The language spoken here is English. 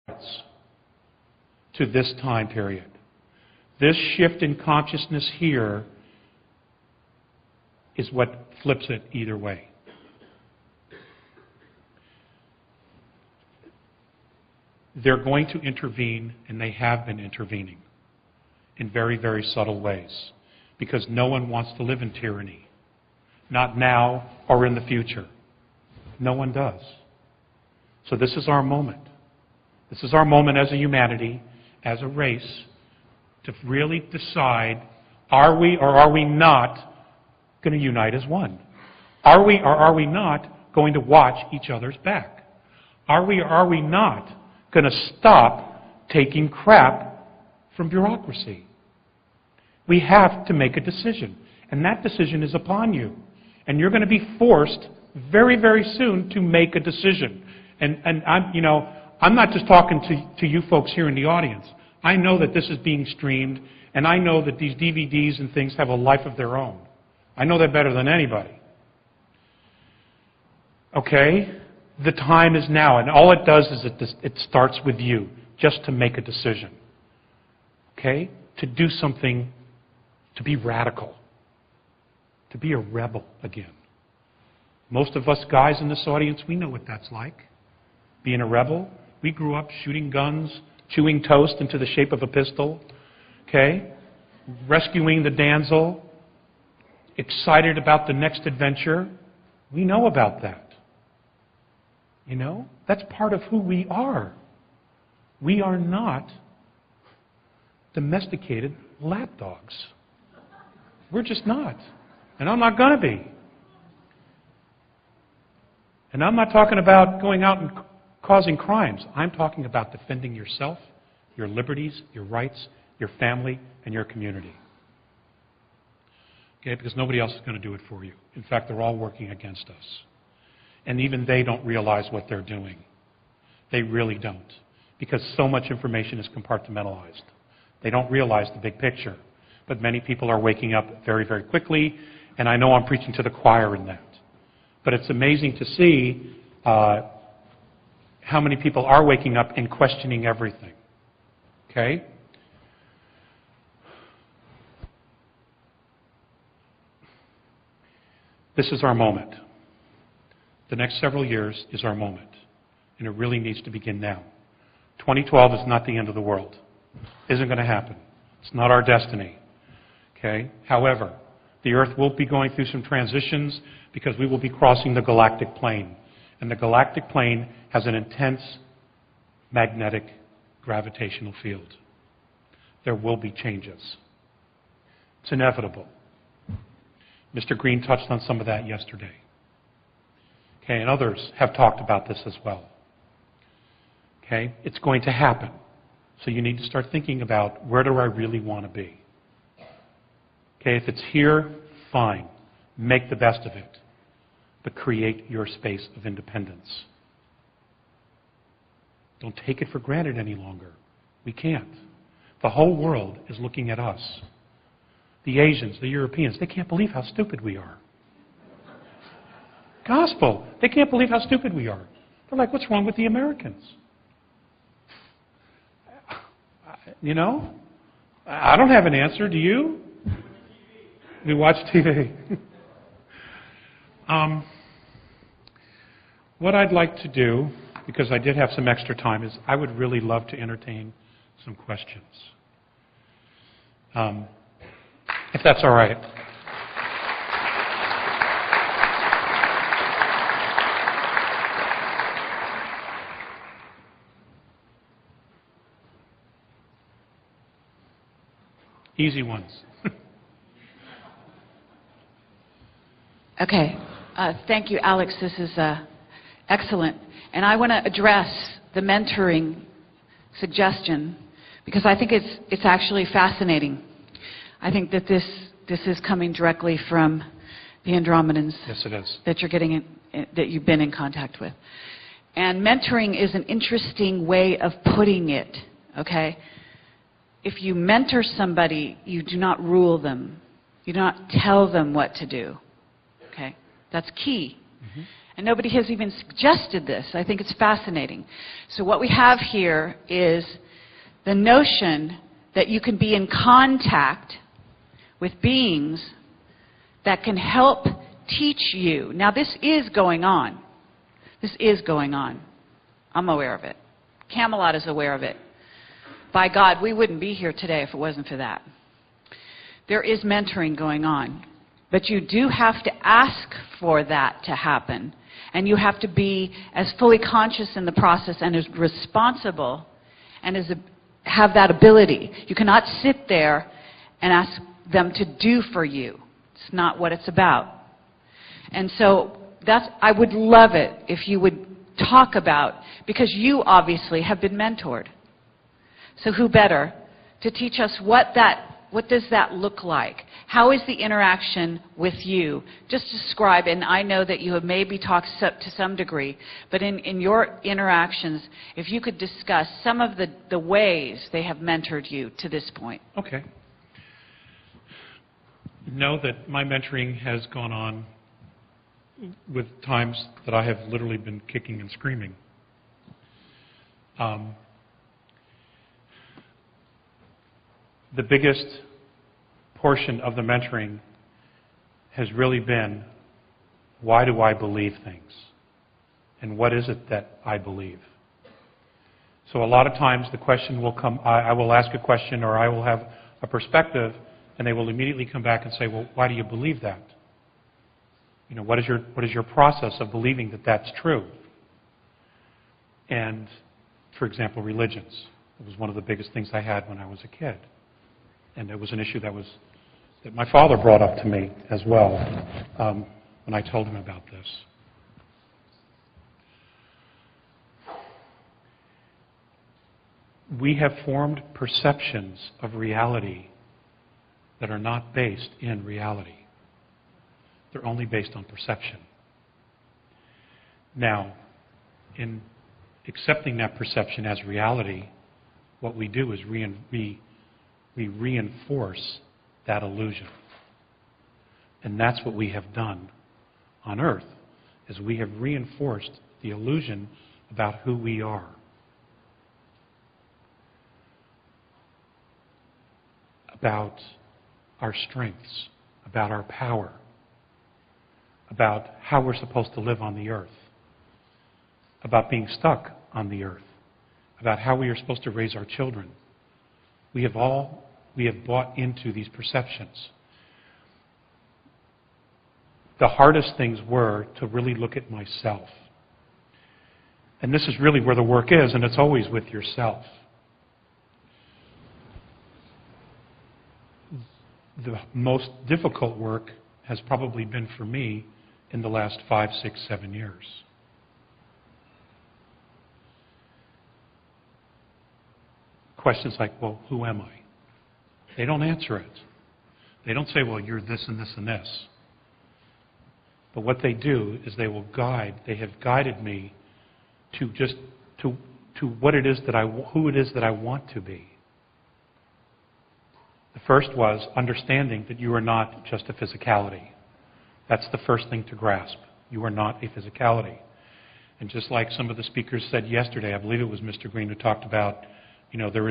to this time period. This shift in consciousness here is what flips it either way. They're going to intervene, and they have been intervening in very, very subtle ways, because no one wants to live in tyranny. Not now or in the future. No one does. So this is our moment. This is our moment as a humanity, as a race, to really decide, are we or are we not going to unite as one? Are we or are we not going to watch each other's back? Are we or are we not going to stop taking crap from bureaucracy? We have to make a decision, and that decision is upon you. And you're going to be forced very, very soon to make a decision. And I'm not just talking to you folks here in the audience. I know that this is being streamed, and I know that these DVDs and things have a life of their own. I know that better than anybody. Okay? The time is now, and all it does is it starts with you, just to make a decision. Okay? To do something, to be radical. To be a rebel again. Most of us guys in this audience, we know what that's like. Being a rebel. We grew up shooting guns, chewing toast into the shape of a pistol. Okay? Rescuing the damsel. Excited about the next adventure. We know about that. You know? That's part of who we are. We are not domesticated lapdogs. We're just not. And I'm not going to be. And I'm not talking about going out and causing crimes. I'm talking about defending yourself, your liberties, your rights, your family, and your community. Okay? Because nobody else is going to do it for you. In fact, they're all working against us. And even they don't realize what they're doing. They really don't. Because so much information is compartmentalized. They don't realize the big picture. But many people are waking up very, very quickly. And I know I'm preaching to the choir in that. But it's amazing to see how many people are waking up and questioning everything. Okay? This is our moment. The next several years is our moment. And it really needs to begin now. 2012 is not the end of the world. It isn't going to happen. It's not our destiny. Okay? However, the Earth will be going through some transitions because we will be crossing the galactic plane. And the galactic plane has an intense magnetic gravitational field. There will be changes. It's inevitable. Mr. Green touched on some of that yesterday. Okay, and others have talked about this as well. Okay, it's going to happen. So you need to start thinking about, where do I really want to be? Okay, if it's here, fine. Make the best of it. But create your space of independence. Don't take it for granted any longer. We can't. The whole world is looking at us. The Asians, the Europeans, they can't believe how stupid we are. Gospel. They can't believe how stupid we are. They're like, what's wrong with the Americans? You know? I don't have an answer. Do you? We watch TV. What I'd like to do, because I did have some extra time, is I would really love to entertain some questions. If that's all right. Easy ones. Okay. Thank you, Alex. This is excellent. And I want to address the mentoring suggestion because I think it's actually fascinating. I think that this is coming directly from the Andromedans. Yes, it is. That you're getting that you've been in contact with. And mentoring is an interesting way of putting it, okay? If you mentor somebody, you do not rule them. You do not tell them what to do. Okay? That's key. Mm-hmm. And nobody has even suggested this. I think it's fascinating. So what we have here is the notion that you can be in contact with beings that can help teach you. Now, this is going on. This is going on. I'm aware of it. Camelot is aware of it. By God, we wouldn't be here today if it wasn't for that. There is mentoring going on. But you do have to ask for that to happen. And you have to be as fully conscious in the process and as responsible and have that ability. You cannot sit there and ask them to do for you. It's not what it's about. And so I would love it if you would talk about, because you obviously have been mentored. So who better to teach us what does that look like? How is the interaction with you? Just describe, and I know that you have maybe talked to some degree, but in your interactions, if you could discuss some of the ways they have mentored you to this point. Okay. Know that my mentoring has gone on with times that I have literally been kicking and screaming. The biggest portion of the mentoring has really been, why do I believe things? And what is it that I believe? So a lot of times the question will come, I will ask a question or I will have a perspective, and they will immediately come back and say, well, why do you believe that? You know, what is your process of believing that that's true? And, for example, religions. It was one of the biggest things I had when I was a kid. And it was an issue that my father brought up to me as well when I told him about this. We have formed perceptions of reality that are not based in reality. They're only based on perception. Now, in accepting that perception as reality, what we do is we reinforce that illusion. And that's what we have done on earth, is we have reinforced the illusion about who we are. About our strengths, about our power, about how we're supposed to live on the earth, about being stuck on the earth, about how we are supposed to raise our children. We have bought into these perceptions. The hardest things were to really look at myself. And this is really where the work is, and it's always with yourself. The most difficult work has probably been for me in the last 5, 6, 7 years. Questions like, well, who am I? They don't answer it. They don't say, well, you're this and this and this. But what they do is they have guided me to what it is who it is that I want to be. The first was understanding that you are not just a physicality. That's the first thing to grasp. You are not a physicality. And just like some of the speakers said yesterday, I believe it was Mr. Green who talked about, there is